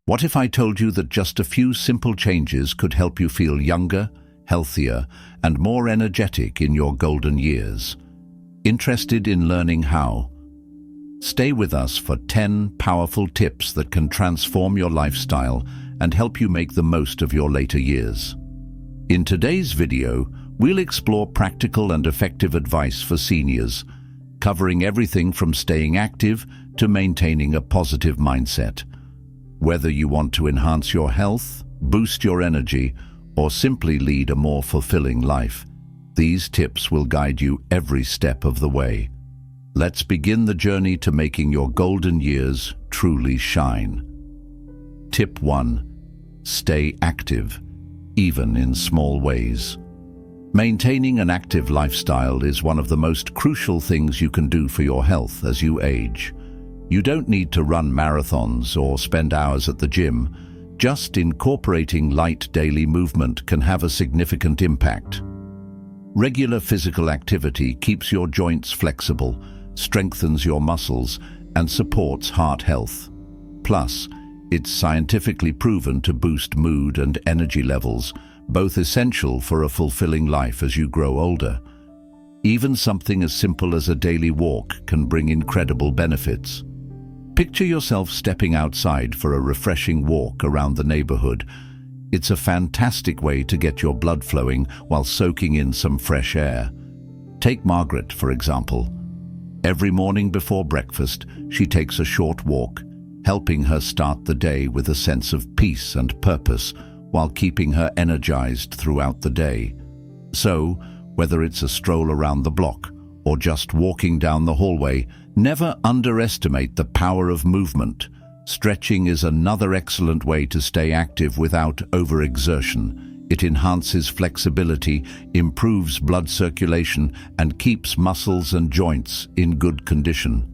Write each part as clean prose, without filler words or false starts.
What if I told you that just a few simple changes could help you feel younger, healthier, and more energetic in your golden years? Interested in learning how? Stay with us for 10 powerful tips that can transform your lifestyle and help you make the most of your later years. In today's video, we'll explore practical and effective advice for seniors, covering everything from staying active to maintaining a positive mindset. Whether you want to enhance your health, boost your energy, or simply lead a more fulfilling life, these tips will guide you every step of the way. Let's begin the journey to making your golden years truly shine. Tip 1. Stay active, even in small ways. Maintaining an active lifestyle is one of the most crucial things you can do for your health as you age. You don't need to run marathons or spend hours at the gym. Just incorporating light daily movement can have a significant impact. Regular physical activity keeps your joints flexible, strengthens your muscles, and supports heart health. Plus, it's scientifically proven to boost mood and energy levels, both essential for a fulfilling life as you grow older. Even something as simple as a daily walk can bring incredible benefits. Picture yourself stepping outside for a refreshing walk around the neighborhood. It's a fantastic way to get your blood flowing while soaking in some fresh air. Take Margaret, for example. Every morning before breakfast, she takes a short walk, helping her start the day with a sense of peace and purpose while keeping her energized throughout the day. So, whether it's a stroll around the block or just walking down the hallway, never underestimate the power of movement. Stretching is another excellent way to stay active without overexertion. It enhances flexibility, improves blood circulation, and keeps muscles and joints in good condition.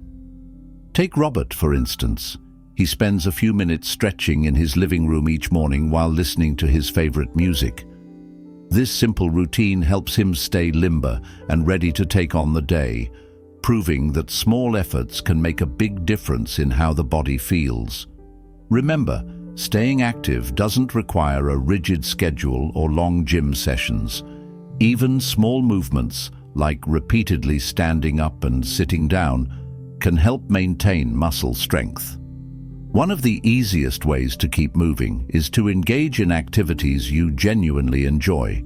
Take Robert, for instance. He spends a few minutes stretching in his living room each morning while listening to his favorite music. This simple routine helps him stay limber and ready to take on the day, proving that small efforts can make a big difference in how the body feels. Remember, staying active doesn't require a rigid schedule or long gym sessions. Even small movements, like repeatedly standing up and sitting down, can help maintain muscle strength. One of the easiest ways to keep moving is to engage in activities you genuinely enjoy.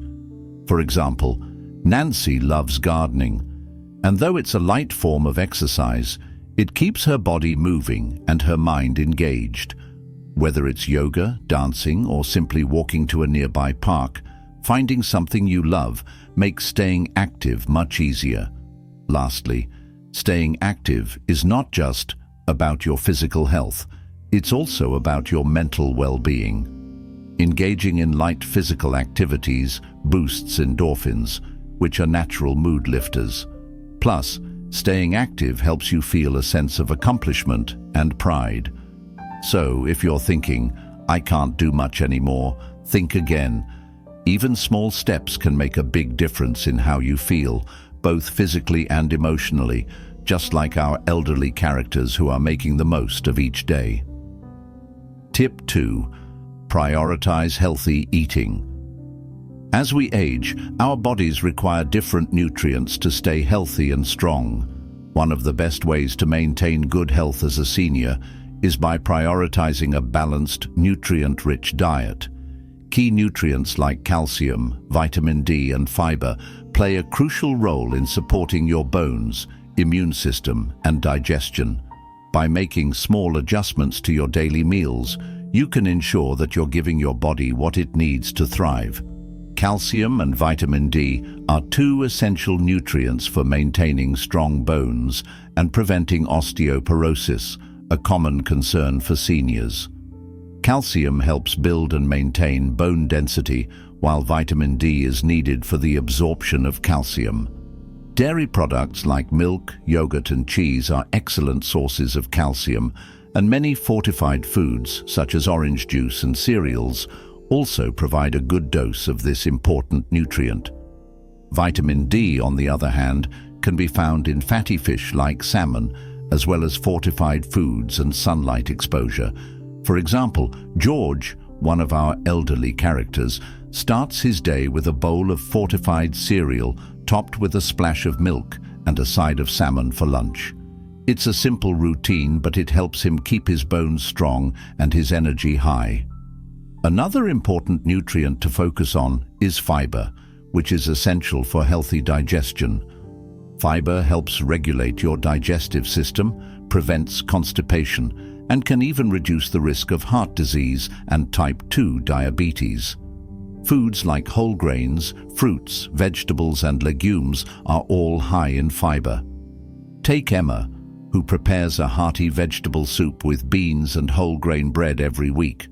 For example, Nancy loves gardening, and though it's a light form of exercise, it keeps her body moving and her mind engaged. Whether it's yoga, dancing, or simply walking to a nearby park, finding something you love makes staying active much easier. Lastly, staying active is not just about your physical health. It's also about your mental well-being. Engaging in light physical activities boosts endorphins, which are natural mood lifters. Plus, staying active helps you feel a sense of accomplishment and pride. So, if you're thinking, "I can't do much anymore," think again. Even small steps can make a big difference in how you feel, both physically and emotionally, just like our elderly characters who are making the most of each day. Tip 2. Prioritize healthy eating. As we age, our bodies require different nutrients to stay healthy and strong. One of the best ways to maintain good health as a senior is by prioritizing a balanced, nutrient-rich diet. Key nutrients like calcium, vitamin D, and fiber play a crucial role in supporting your bones, immune system, and digestion. By making small adjustments to your daily meals, you can ensure that you're giving your body what it needs to thrive. Calcium and vitamin D are two essential nutrients for maintaining strong bones and preventing osteoporosis, a common concern for seniors. Calcium helps build and maintain bone density, while vitamin D is needed for the absorption of calcium. Dairy products like milk, yogurt, and cheese are excellent sources of calcium, and many fortified foods, such as orange juice and cereals, also provide a good dose of this important nutrient. Vitamin D, on the other hand, can be found in fatty fish like salmon, as well as fortified foods and sunlight exposure. For example, George, one of our elderly characters, starts his day with a bowl of fortified cereal topped with a splash of milk and a side of salmon for lunch. It's a simple routine, but it helps him keep his bones strong and his energy high. Another important nutrient to focus on is fiber, which is essential for healthy digestion. Fiber helps regulate your digestive system, prevents constipation, and can even reduce the risk of heart disease and type 2 diabetes. Foods like whole grains, fruits, vegetables, and legumes are all high in fiber. Take Emma, who prepares a hearty vegetable soup with beans and whole grain bread every week.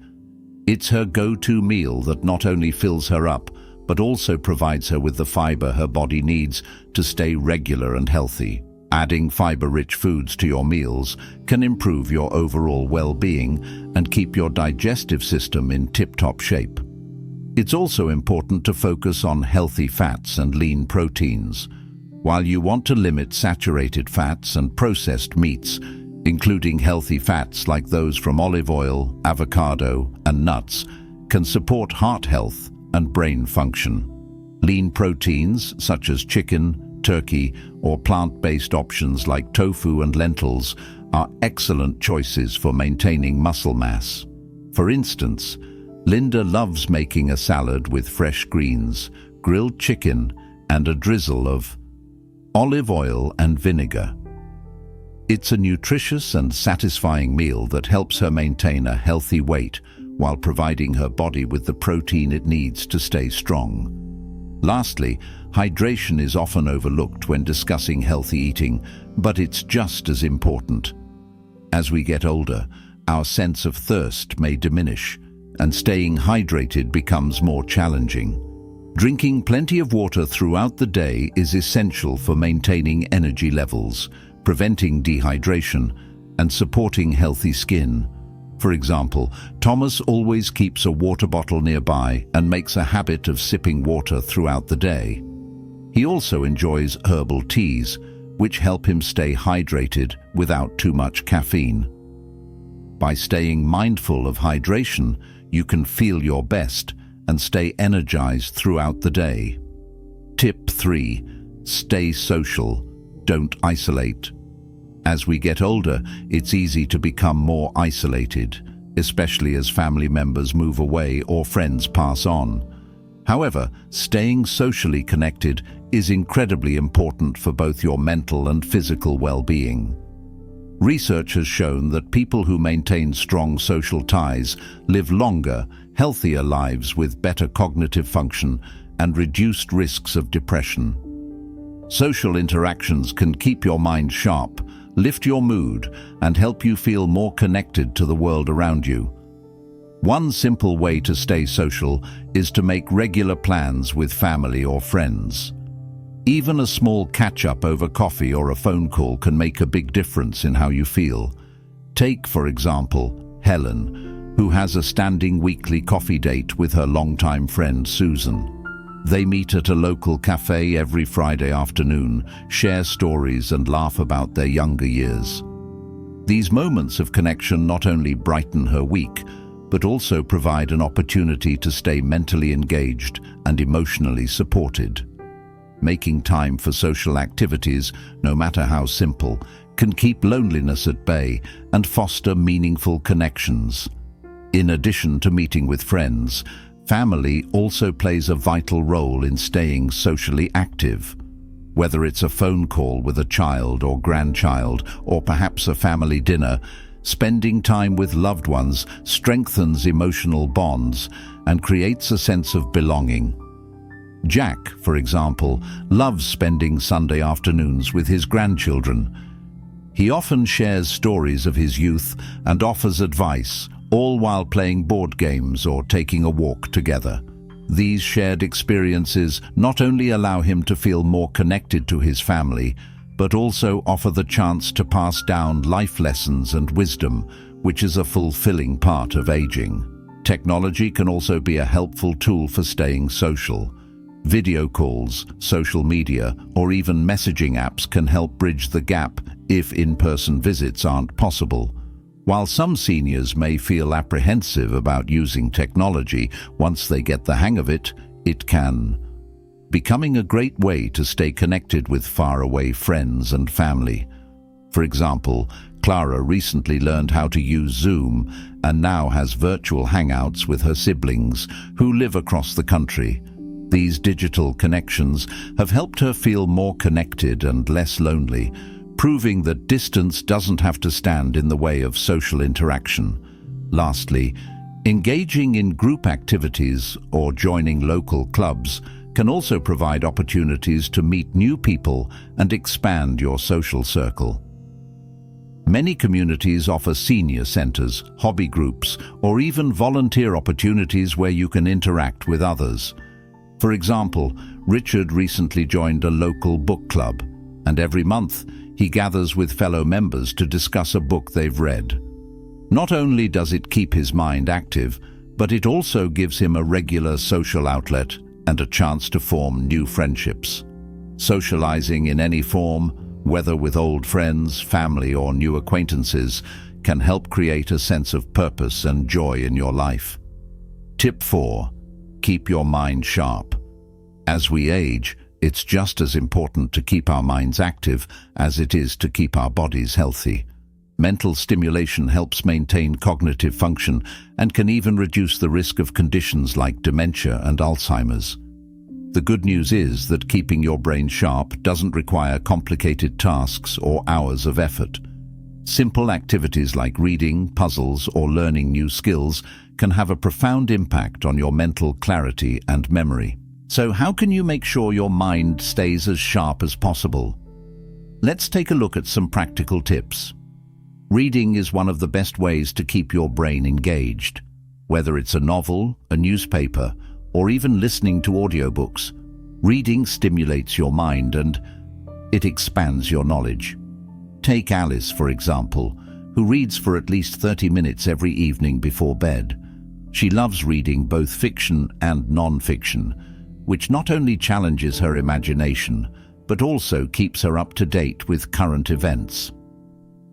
It's her go-to meal that not only fills her up, but also provides her with the fiber her body needs to stay regular and healthy. Adding fiber-rich foods to your meals can improve your overall well-being and keep your digestive system in tip-top shape. It's also important to focus on healthy fats and lean proteins. While you want to limit saturated fats and processed meats, including healthy fats like those from olive oil, avocado, and nuts, can support heart health and brain function. Lean proteins such as chicken, turkey, or plant-based options like tofu and lentils are excellent choices for maintaining muscle mass. For instance, Linda loves making a salad with fresh greens, grilled chicken, and a drizzle of olive oil and vinegar. It's a nutritious and satisfying meal that helps her maintain a healthy weight while providing her body with the protein it needs to stay strong. Lastly, hydration is often overlooked when discussing healthy eating, but it's just as important. As we get older, our sense of thirst may diminish, and staying hydrated becomes more challenging. Drinking plenty of water throughout the day is essential for maintaining energy levels, preventing dehydration, and supporting healthy skin. For example, Thomas always keeps a water bottle nearby and makes a habit of sipping water throughout the day. He also enjoys herbal teas, which help him stay hydrated without too much caffeine. By staying mindful of hydration, you can feel your best and stay energized throughout the day. Tip 3. Stay social. Don't isolate. As we get older, it's easy to become more isolated, especially as family members move away or friends pass on. However, staying socially connected is incredibly important for both your mental and physical well-being. Research has shown that people who maintain strong social ties live longer, healthier lives with better cognitive function and reduced risks of depression. Social interactions can keep your mind sharp, lift your mood, and help you feel more connected to the world around you. One simple way to stay social is to make regular plans with family or friends. Even a small catch-up over coffee or a phone call can make a big difference in how you feel. Take, for example, Helen, who has a standing weekly coffee date with her longtime friend Susan. They meet at a local cafe every Friday afternoon, share stories and laugh about their younger years. These moments of connection not only brighten her week, but also provide an opportunity to stay mentally engaged and emotionally supported. Making time for social activities, no matter how simple, can keep loneliness at bay and foster meaningful connections. In addition to meeting with friends, family also plays a vital role in staying socially active. Whether it's a phone call with a child or grandchild, or perhaps a family dinner, spending time with loved ones strengthens emotional bonds and creates a sense of belonging. Jack, for example, loves spending Sunday afternoons with his grandchildren. He often shares stories of his youth and offers advice, all while playing board games or taking a walk together. These shared experiences not only allow him to feel more connected to his family, but also offer the chance to pass down life lessons and wisdom, which is a fulfilling part of aging. Technology can also be a helpful tool for staying social. Video calls, social media, or even messaging apps can help bridge the gap if in-person visits aren't possible. While some seniors may feel apprehensive about using technology, once they get the hang of it, it can becoming a great way to stay connected with faraway friends and family. For example, Clara recently learned how to use Zoom and now has virtual hangouts with her siblings who live across the country. These digital connections have helped her feel more connected and less lonely, proving that distance doesn't have to stand in the way of social interaction. Lastly, engaging in group activities or joining local clubs can also provide opportunities to meet new people and expand your social circle. Many communities offer senior centers, hobby groups, or even volunteer opportunities where you can interact with others. For example, Richard recently joined a local book club, and every month he gathers with fellow members to discuss a book they've read. Not only does it keep his mind active, but it also gives him a regular social outlet and a chance to form new friendships. Socializing in any form, whether with old friends, family, or new acquaintances, can help create a sense of purpose and joy in your life. Tip 4. Keep your mind sharp. As we age, it's just as important to keep our minds active as it is to keep our bodies healthy. Mental stimulation helps maintain cognitive function and can even reduce the risk of conditions like dementia and Alzheimer's. The good news is that keeping your brain sharp doesn't require complicated tasks or hours of effort. Simple activities like reading, puzzles, or learning new skills can have a profound impact on your mental clarity and memory. So how can you make sure your mind stays as sharp as possible? Let's take a look at some practical tips. Reading is one of the best ways to keep your brain engaged. Whether it's a novel, a newspaper, or even listening to audiobooks, reading stimulates your mind and it expands your knowledge. Take Alice, for example, who reads for at least 30 minutes every evening before bed. She loves reading both fiction and non-fiction, which not only challenges her imagination, but also keeps her up to date with current events.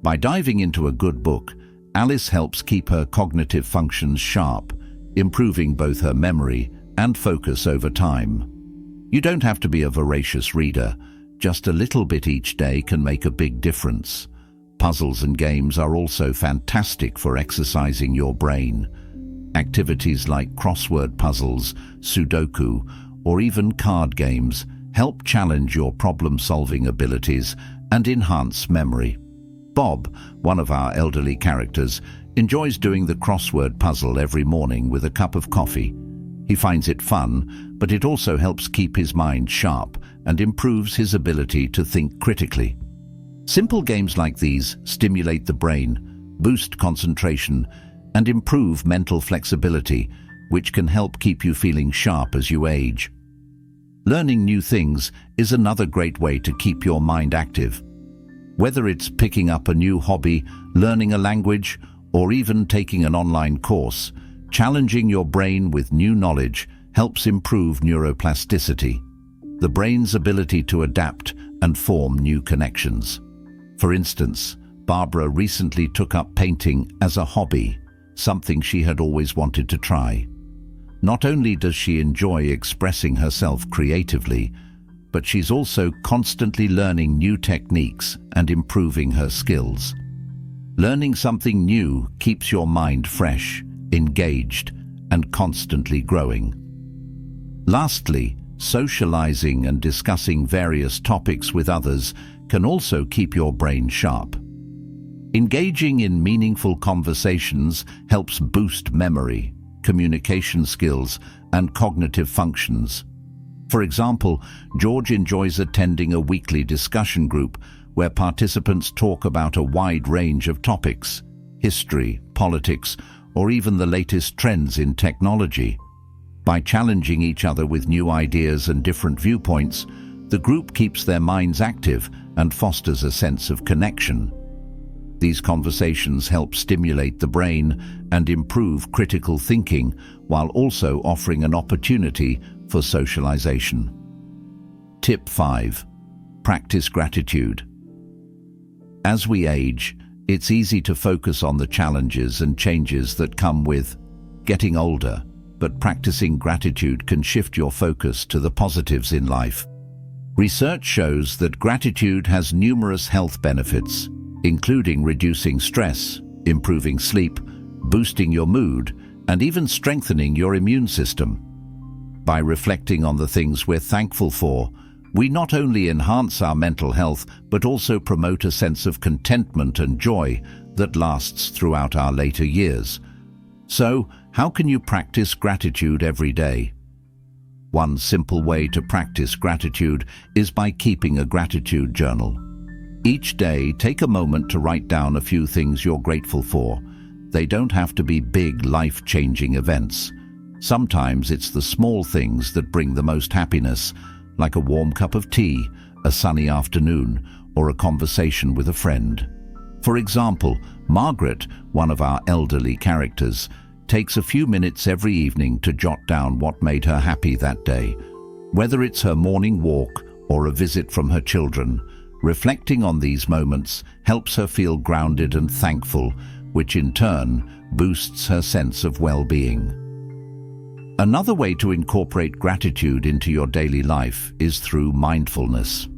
By diving into a good book, Alice helps keep her cognitive functions sharp, improving both her memory and focus over time. You don't have to be a voracious reader. Just a little bit each day can make a big difference. Puzzles and games are also fantastic for exercising your brain. Activities like crossword puzzles, Sudoku, or even card games help challenge your problem-solving abilities and enhance memory. Bob, one of our elderly characters, enjoys doing the crossword puzzle every morning with a cup of coffee. He finds it fun, but it also helps keep his mind sharp and improves his ability to think critically. Simple games like these stimulate the brain, boost concentration, and improve mental flexibility, which can help keep you feeling sharp as you age. Learning new things is another great way to keep your mind active. Whether it's picking up a new hobby, learning a language, or even taking an online course, challenging your brain with new knowledge helps improve neuroplasticity, the brain's ability to adapt and form new connections. For instance, Barbara recently took up painting as a hobby, something she had always wanted to try. Not only does she enjoy expressing herself creatively, but she's also constantly learning new techniques and improving her skills. Learning something new keeps your mind fresh, engaged, and constantly growing. Lastly, socializing and discussing various topics with others can also keep your brain sharp. Engaging in meaningful conversations helps boost memory, communication skills, and cognitive functions. For example, George enjoys attending a weekly discussion group where participants talk about a wide range of topics: history, politics, or even the latest trends in technology. By challenging each other with new ideas and different viewpoints, the group keeps their minds active and fosters a sense of connection. These conversations help stimulate the brain and improve critical thinking, while also offering an opportunity for socialization. Tip 5. Practice gratitude. As we age, It's easy to focus on the challenges and changes that come with getting older, but practicing gratitude can shift your focus to the positives in life. Research shows that gratitude has numerous health benefits, including reducing stress, improving sleep, boosting your mood, and even strengthening your immune system. By reflecting on the things we're thankful for, we not only enhance our mental health, but also promote a sense of contentment and joy that lasts throughout our later years. So, how can you practice gratitude every day? One simple way to practice gratitude is by keeping a gratitude journal. Each day, take a moment to write down a few things you're grateful for. They don't have to be big, life-changing events. Sometimes it's the small things that bring the most happiness, like a warm cup of tea, a sunny afternoon, or a conversation with a friend. For example, Margaret, one of our elderly characters, takes a few minutes every evening to jot down what made her happy that day. Whether it's her morning walk or a visit from her children, reflecting on these moments helps her feel grounded and thankful, which in turn boosts her sense of well-being. Another way to incorporate gratitude into your daily life is through mindfulness.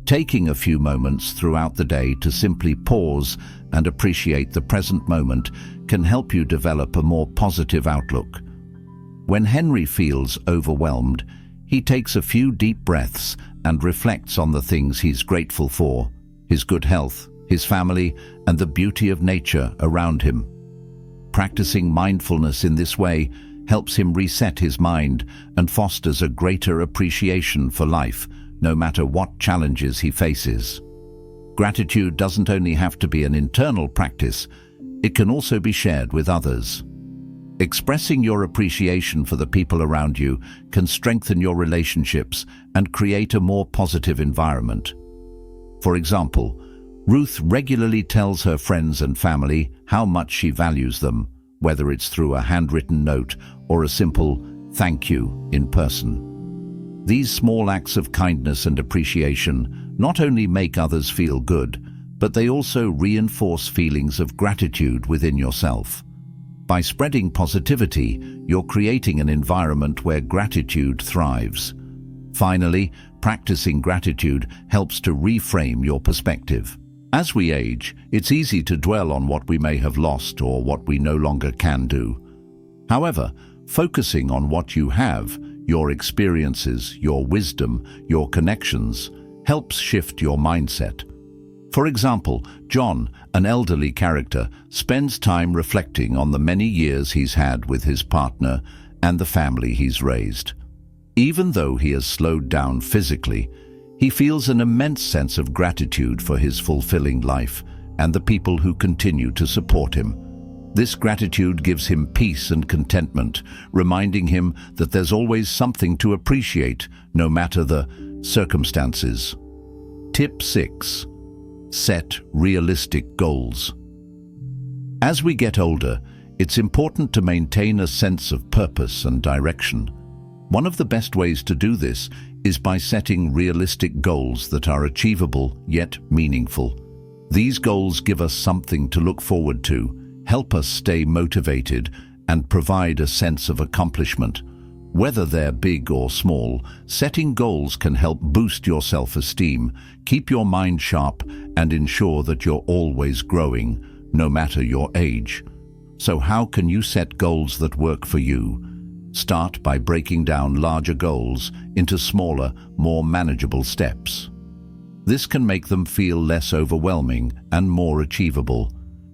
Taking a few moments throughout the day to simply pause and appreciate the present moment can help you develop a more positive outlook. When Henry feels overwhelmed, he takes a few deep breaths and reflects on the things he's grateful for: his good health, his family, and the beauty of nature around him. Practicing mindfulness in this way helps him reset his mind and fosters a greater appreciation for life, no matter what challenges he faces. Gratitude doesn't only have to be an internal practice, it can also be shared with others. Expressing your appreciation for the people around you can strengthen your relationships and create a more positive environment. For example, Ruth regularly tells her friends and family how much she values them, whether it's through a handwritten note or a simple thank you in person. These small acts of kindness and appreciation not only make others feel good, but they also reinforce feelings of gratitude within yourself. By spreading positivity, you're creating an environment where gratitude thrives. Finally, practicing gratitude helps to reframe your perspective. As we age, it's easy to dwell on what we may have lost or what we no longer can do. However, focusing on what you have, your experiences, your wisdom, your connections, helps shift your mindset. For example, John, an elderly character, spends time reflecting on the many years he's had with his partner and the family he's raised. Even though he has slowed down physically, he feels an immense sense of gratitude for his fulfilling life and the people who continue to support him. This gratitude gives him peace and contentment, reminding him that there's always something to appreciate, no matter the circumstances. Tip 6. Set realistic goals. As we get older, it's important to maintain a sense of purpose and direction. One of the best ways to do this is by setting realistic goals that are achievable yet meaningful. These goals give us something to look forward to, help us stay motivated, and provide a sense of accomplishment. Whether they're big or small, setting goals can help boost your self-esteem, keep your mind sharp, and ensure that you're always growing, no matter your age. So how can you set goals that work for you? Start by breaking down larger goals into smaller, more manageable steps. This can make them feel less overwhelming and more achievable.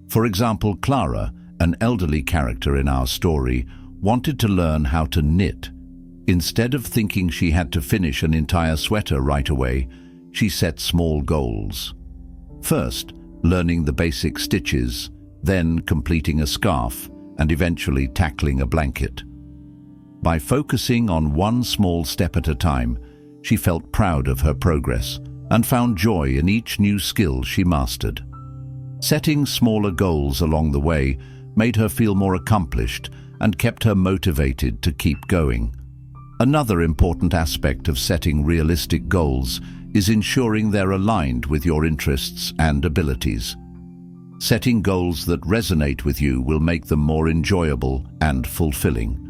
For example, Clara, an elderly character in our story, wanted to learn how to knit. Instead of thinking she had to finish an entire sweater right away, she set small goals. First, learning the basic stitches, then completing a scarf, and eventually tackling a blanket. By focusing on one small step at a time, she felt proud of her progress and found joy in each new skill she mastered. Setting smaller goals along the way made her feel more accomplished and kept her motivated to keep going. Another important aspect of setting realistic goals is ensuring they're aligned with your interests and abilities. Setting goals that resonate with you will make them more enjoyable and fulfilling.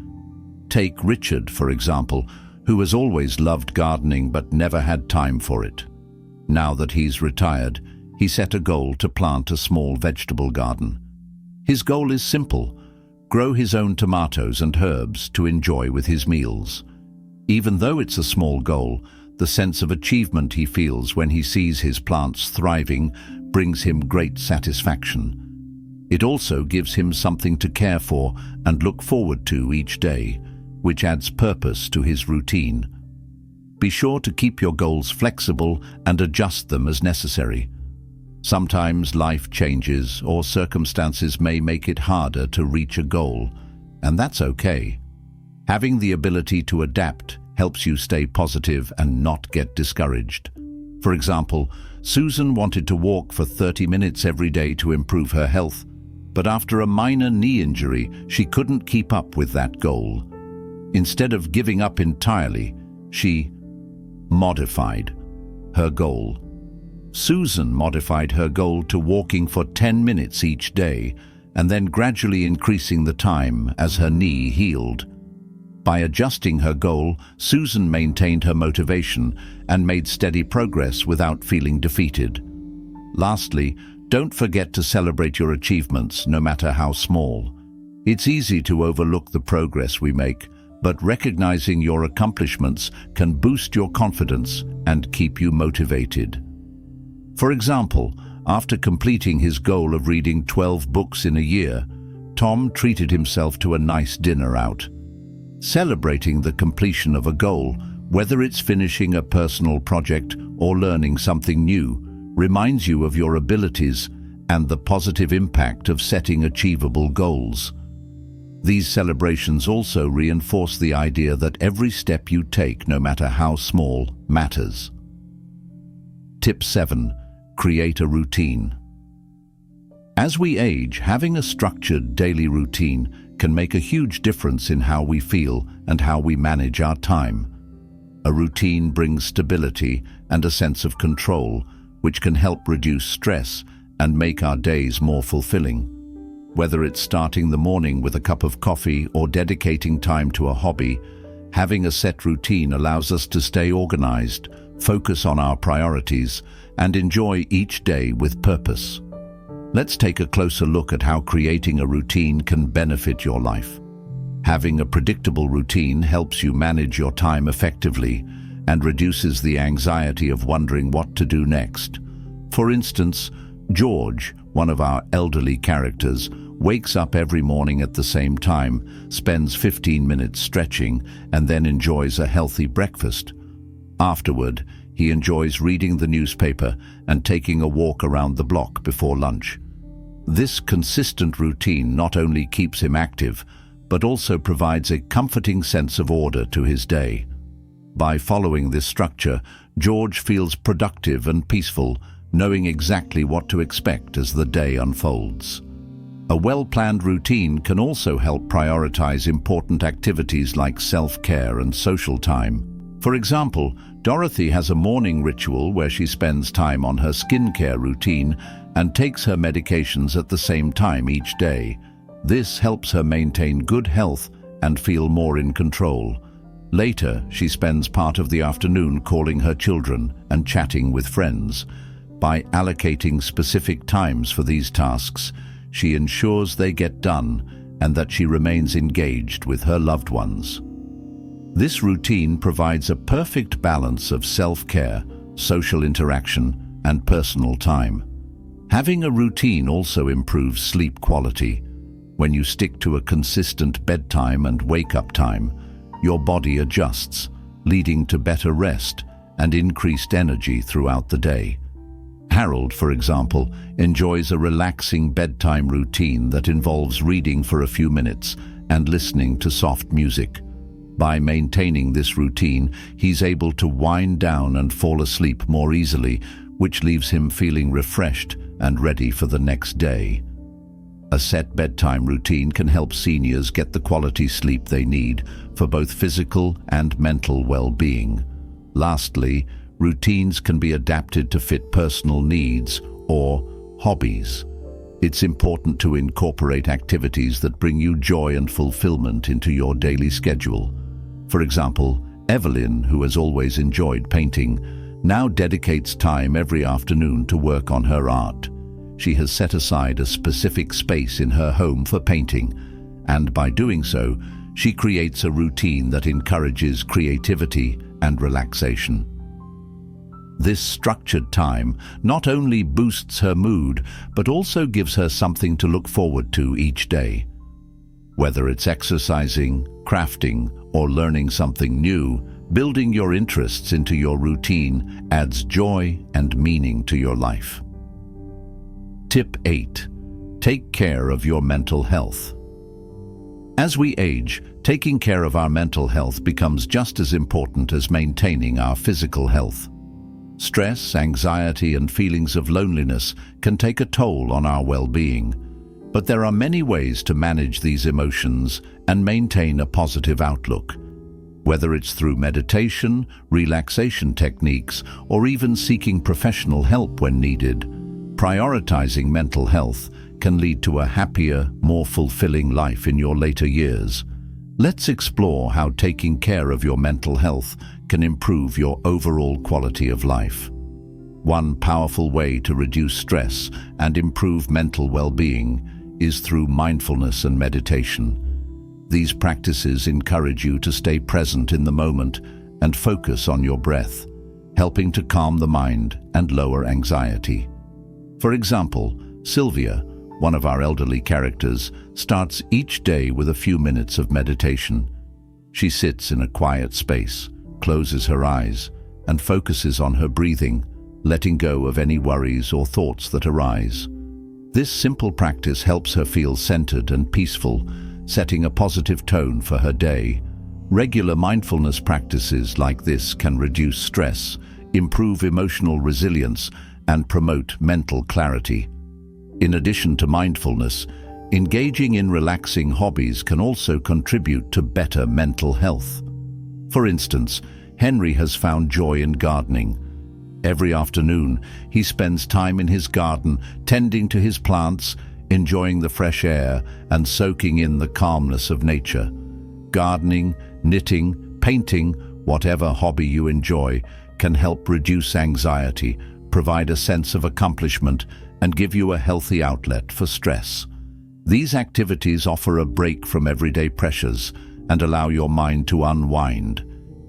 Take Richard, for example, who has always loved gardening but never had time for it. Now that he's retired, he set a goal to plant a small vegetable garden. His goal is simple: grow his own tomatoes and herbs to enjoy with his meals. Even though it's a small goal, the sense of achievement he feels when he sees his plants thriving brings him great satisfaction. It also gives him something to care for and look forward to each day, which adds purpose to his routine. Be sure to keep your goals flexible and adjust them as necessary. Sometimes life changes or circumstances may make it harder to reach a goal, and that's okay. Having the ability to adapt helps you stay positive and not get discouraged. For example, Susan wanted to walk for 30 minutes every day to improve her health, but after a minor knee injury, she couldn't keep up with that goal. Instead of giving up entirely, she modified her goal. Susan modified her goal to walking for 10 minutes each day and then gradually increasing the time as her knee healed. By adjusting her goal, Susan maintained her motivation and made steady progress without feeling defeated. Lastly, don't forget to celebrate your achievements, no matter how small. It's easy to overlook the progress we make, but recognizing your accomplishments can boost your confidence and keep you motivated. For example, after completing his goal of reading 12 books in a year, Tom treated himself to a nice dinner out. Celebrating the completion of a goal, whether it's finishing a personal project or learning something new, reminds you of your abilities and the positive impact of setting achievable goals. These celebrations also reinforce the idea that every step you take, no matter how small, matters. Tip 7. Create a routine. As we age, having a structured daily routine can make a huge difference in how we feel and how we manage our time. A routine brings stability and a sense of control, which can help reduce stress and make our days more fulfilling. Whether it's starting the morning with a cup of coffee or dedicating time to a hobby, having a set routine allows us to stay organized, focus on our priorities, and enjoy each day with purpose. Let's take a closer look at how creating a routine can benefit your life. Having a predictable routine helps you manage your time effectively and reduces the anxiety of wondering what to do next. For instance, George, one of our elderly characters, wakes up every morning at the same time, spends 15 minutes stretching, and then enjoys a healthy breakfast. Afterward, he enjoys reading the newspaper and taking a walk around the block before lunch. This consistent routine not only keeps him active, but also provides a comforting sense of order to his day. By following this structure, George feels productive and peaceful, knowing exactly what to expect as the day unfolds. A well-planned routine can also help prioritize important activities like self-care and social time. For example, Dorothy has a morning ritual where she spends time on her skincare routine and takes her medications at the same time each day. This helps her maintain good health and feel more in control. Later, she spends part of the afternoon calling her children and chatting with friends. By allocating specific times for these tasks, she ensures they get done and that she remains engaged with her loved ones. This routine provides a perfect balance of self-care, social interaction, and personal time. Having a routine also improves sleep quality. When you stick to a consistent bedtime and wake-up time, your body adjusts, leading to better rest and increased energy throughout the day. Harold, for example, enjoys a relaxing bedtime routine that involves reading for a few minutes and listening to soft music. By maintaining this routine, he's able to wind down and fall asleep more easily, which leaves him feeling refreshed and ready for the next day. A set bedtime routine can help seniors get the quality sleep they need for both physical and mental well-being. Lastly, routines can be adapted to fit personal needs or hobbies. It's important to incorporate activities that bring you joy and fulfillment into your daily schedule. For example, Evelyn, who has always enjoyed painting, now dedicates time every afternoon to work on her art. She has set aside a specific space in her home for painting, and by doing so, she creates a routine that encourages creativity and relaxation. This structured time not only boosts her mood, but also gives her something to look forward to each day. Whether it's exercising, crafting, or learning something new, building your interests into your routine adds joy and meaning to your life. Tip 8. Take care of your mental health. As we age, taking care of our mental health becomes just as important as maintaining our physical health. Stress, anxiety, and feelings of loneliness can take a toll on our well-being, but there are many ways to manage these emotions and maintain a positive outlook. Whether it's through meditation, relaxation techniques, or even seeking professional help when needed, prioritizing mental health can lead to a happier, more fulfilling life in your later years. Let's explore how taking care of your mental health can improve your overall quality of life. One powerful way to reduce stress and improve mental well-being is through mindfulness and meditation. These practices encourage you to stay present in the moment and focus on your breath, helping to calm the mind and lower anxiety. For example, Sylvia, one of our elderly characters, starts each day with a few minutes of meditation. She sits in a quiet space, closes her eyes, and focuses on her breathing, letting go of any worries or thoughts that arise. This simple practice helps her feel centered and peaceful, setting a positive tone for her day. Regular mindfulness practices like this can reduce stress, improve emotional resilience, and promote mental clarity. In addition to mindfulness, engaging in relaxing hobbies can also contribute to better mental health. For instance, Henry has found joy in gardening. Every afternoon, he spends time in his garden, tending to his plants, enjoying the fresh air, and soaking in the calmness of nature. Gardening, knitting, painting, whatever hobby you enjoy, can help reduce anxiety, provide a sense of accomplishment, and give you a healthy outlet for stress. These activities offer a break from everyday pressures and allow your mind to unwind,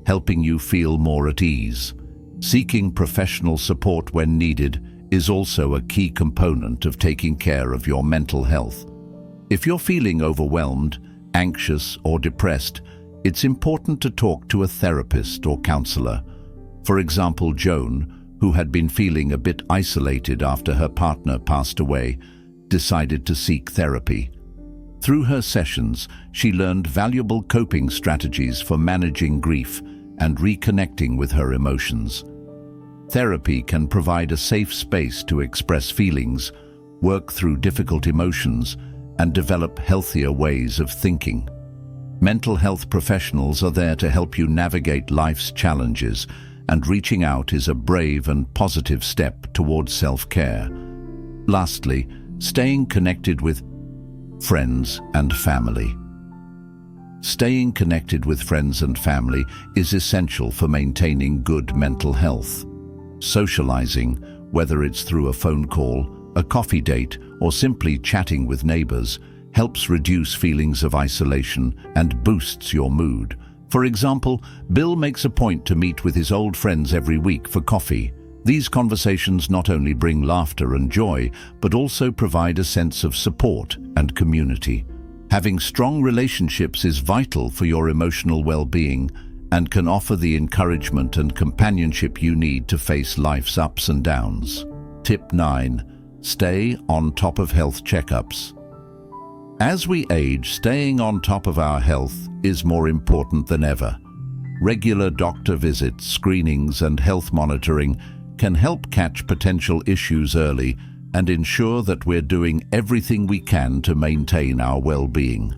helping you feel more at ease. Seeking professional support when needed is also a key component of taking care of your mental health. If you're feeling overwhelmed, anxious, or depressed, it's important to talk to a therapist or counselor. For example, Joan, who had been feeling a bit isolated after her partner passed away, decided to seek therapy. Through her sessions, she learned valuable coping strategies for managing grief and reconnecting with her emotions. Therapy can provide a safe space to express feelings, work through difficult emotions, and develop healthier ways of thinking. Mental health professionals are there to help you navigate life's challenges, and reaching out is a brave and positive step towards self-care. Lastly, staying connected with friends and family. Staying connected with friends and family is essential for maintaining good mental health. Socializing, whether it's through a phone call, a coffee date, or simply chatting with neighbors, helps reduce feelings of isolation and boosts your mood. For example, Bill makes a point to meet with his old friends every week for coffee. These conversations not only bring laughter and joy, but also provide a sense of support and community. Having strong relationships is vital for your emotional well-being and can offer the encouragement and companionship you need to face life's ups and downs. Tip 9. Stay on top of health checkups. As we age, staying on top of our health is more important than ever. Regular doctor visits, screenings, and health monitoring can help catch potential issues early and ensure that we're doing everything we can to maintain our well-being.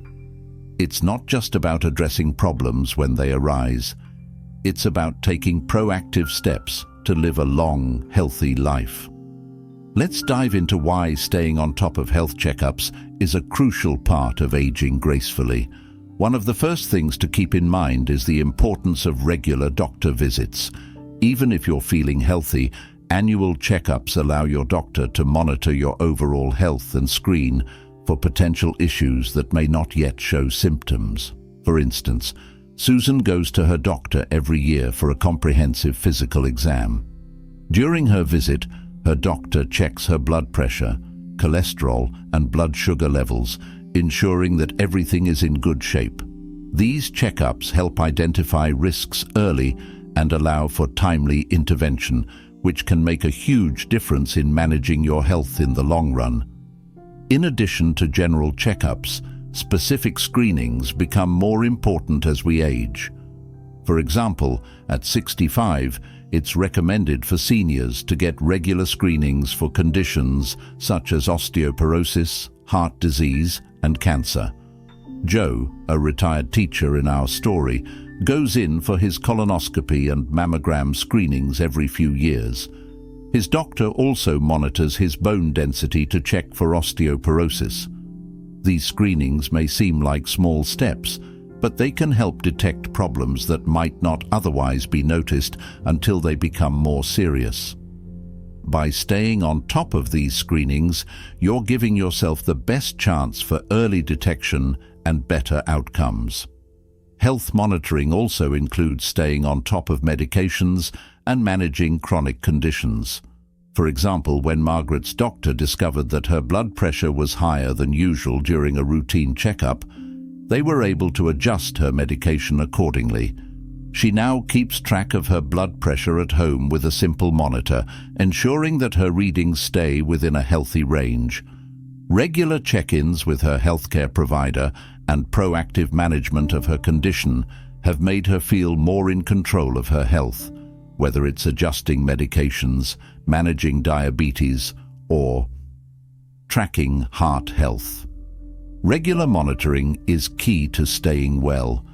It's not just about addressing problems when they arise. It's about taking proactive steps to live a long, healthy life. Let's dive into why staying on top of health checkups is a crucial part of aging gracefully. One of the first things to keep in mind is the importance of regular doctor visits. Even if you're feeling healthy, annual checkups allow your doctor to monitor your overall health and screen for potential issues that may not yet show symptoms. For instance, Susan goes to her doctor every year for a comprehensive physical exam. During her visit, her doctor checks her blood pressure, cholesterol, and blood sugar levels, ensuring that everything is in good shape. These checkups help identify risks early and allow for timely intervention, which can make a huge difference in managing your health in the long run. In addition to general checkups, specific screenings become more important as we age. For example, at 65, it's recommended for seniors to get regular screenings for conditions such as osteoporosis, heart disease, and cancer. Joe, a retired teacher in our story, goes in for his colonoscopy and mammogram screenings every few years. His doctor also monitors his bone density to check for osteoporosis. These screenings may seem like small steps, but they can help detect problems that might not otherwise be noticed until they become more serious. By staying on top of these screenings, you're giving yourself the best chance for early detection and better outcomes. Health monitoring also includes staying on top of medications and managing chronic conditions. For example, when Margaret's doctor discovered that her blood pressure was higher than usual during a routine checkup, they were able to adjust her medication accordingly. She now keeps track of her blood pressure at home with a simple monitor, ensuring that her readings stay within a healthy range. Regular check-ins with her healthcare provider and proactive management of her condition have made her feel more in control of her health, whether it's adjusting medications, managing diabetes, or tracking heart health. Regular monitoring is key to staying well.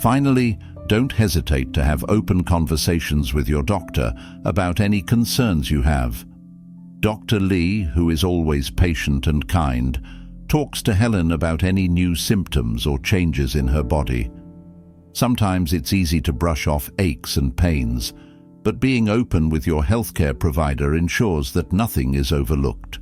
Finally, don't hesitate to have open conversations with your doctor about any concerns you have. Dr. Lee, who is always patient and kind, talks to Helen about any new symptoms or changes in her body. Sometimes it's easy to brush off aches and pains, but being open with your healthcare provider ensures that nothing is overlooked.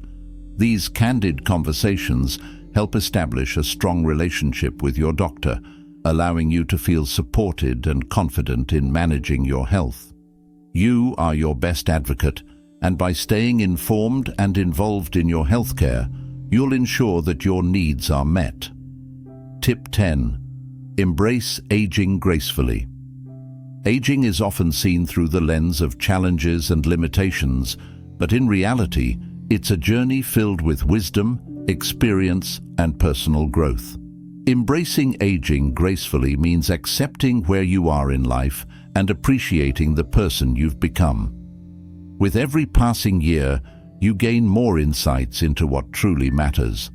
These candid conversations help establish a strong relationship with your doctor, allowing you to feel supported and confident in managing your health. You are your best advocate, and by staying informed and involved in your healthcare, you'll ensure that your needs are met. Tip 10. Embrace aging gracefully. Aging is often seen through the lens of challenges and limitations, but in reality, it's a journey filled with wisdom, experience, and personal growth. Embracing aging gracefully means accepting where you are in life and appreciating the person you've become. With every passing year, you gain more insights into what truly matters.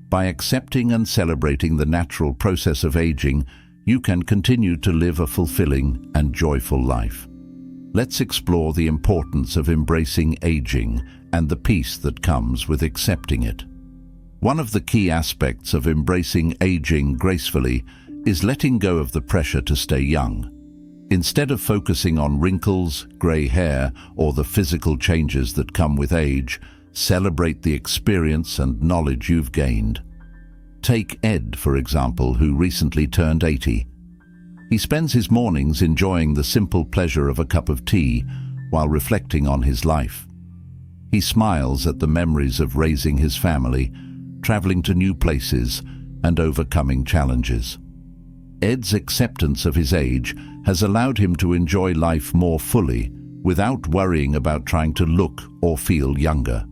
By accepting and celebrating the natural process of aging, you can continue to live a fulfilling and joyful life. Let's explore the importance of embracing aging and the peace that comes with accepting it. One of the key aspects of embracing aging gracefully is letting go of the pressure to stay young. Instead of focusing on wrinkles, gray hair, or the physical changes that come with age, celebrate the experience and knowledge you've gained. Take Ed, for example, who recently turned 80. He spends his mornings enjoying the simple pleasure of a cup of tea while reflecting on his life. He smiles at the memories of raising his family, traveling to new places, and overcoming challenges. Ed's acceptance of his age has allowed him to enjoy life more fully without worrying about trying to look or feel younger.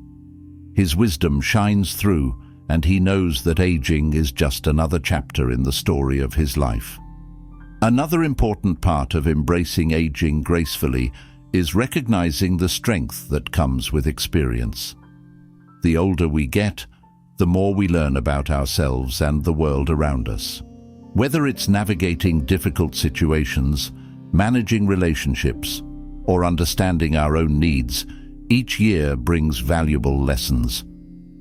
His wisdom shines through, and he knows that aging is just another chapter in the story of his life. Another important part of embracing aging gracefully is recognizing the strength that comes with experience. The older we get, the more we learn about ourselves and the world around us. Whether it's navigating difficult situations, managing relationships, or understanding our own needs, Each year brings valuable lessons.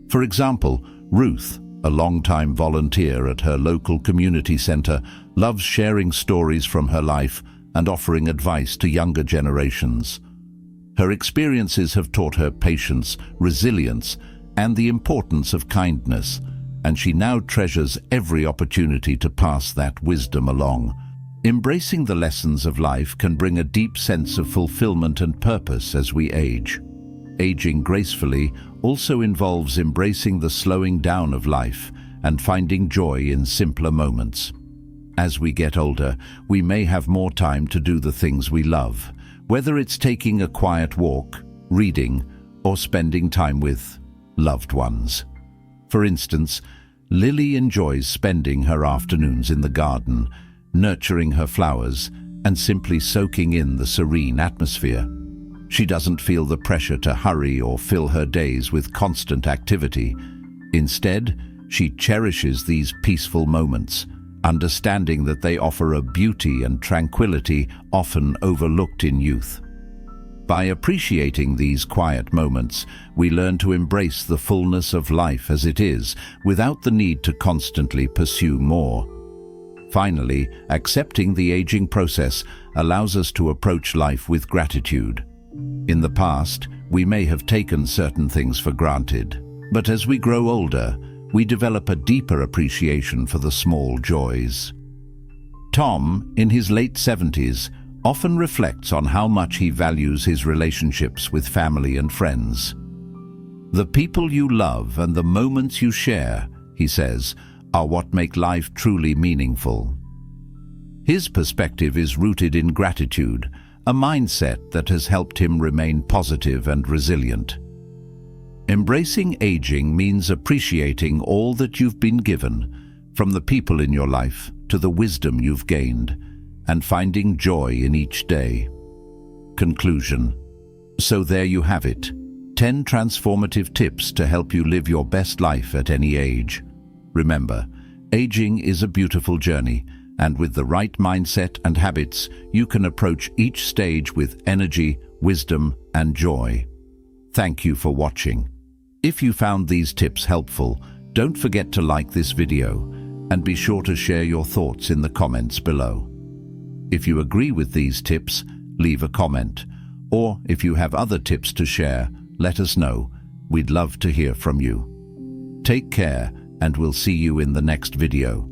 For example, Ruth, a longtime volunteer at her local community center, loves sharing stories from her life and offering advice to younger generations. Her experiences have taught her patience, resilience, and the importance of kindness, and she now treasures every opportunity to pass that wisdom along. Embracing the lessons of life can bring a deep sense of fulfillment and purpose as we age. Aging gracefully also involves embracing the slowing down of life and finding joy in simpler moments. As we get older, we may have more time to do the things we love, whether it's taking a quiet walk, reading, or spending time with loved ones. For instance, Lily enjoys spending her afternoons in the garden, nurturing her flowers, and simply soaking in the serene atmosphere. She doesn't feel the pressure to hurry or fill her days with constant activity. Instead, she cherishes these peaceful moments, understanding that they offer a beauty and tranquility often overlooked in youth. By appreciating these quiet moments, we learn to embrace the fullness of life as it is, without the need to constantly pursue more. Finally, accepting the aging process allows us to approach life with gratitude. In the past, we may have taken certain things for granted, but as we grow older, we develop a deeper appreciation for the small joys. Tom, in his late 70s, often reflects on how much he values his relationships with family and friends. "The people you love and the moments you share," he says, "are what make life truly meaningful." His perspective is rooted in gratitude, a mindset that has helped him remain positive and resilient. Embracing aging means appreciating all that you've been given, from the people in your life to the wisdom you've gained, and finding joy in each day. Conclusion. So there you have it, 10 transformative tips to help you live your best life at any age. Remember, aging is a beautiful journey, and with the right mindset and habits, you can approach each stage with energy, wisdom, and joy. Thank you for watching. If you found these tips helpful, don't forget to like this video, and be sure to share your thoughts in the comments below. If you agree with these tips, leave a comment, or if you have other tips to share, let us know. We'd love to hear from you. Take care, and we'll see you in the next video.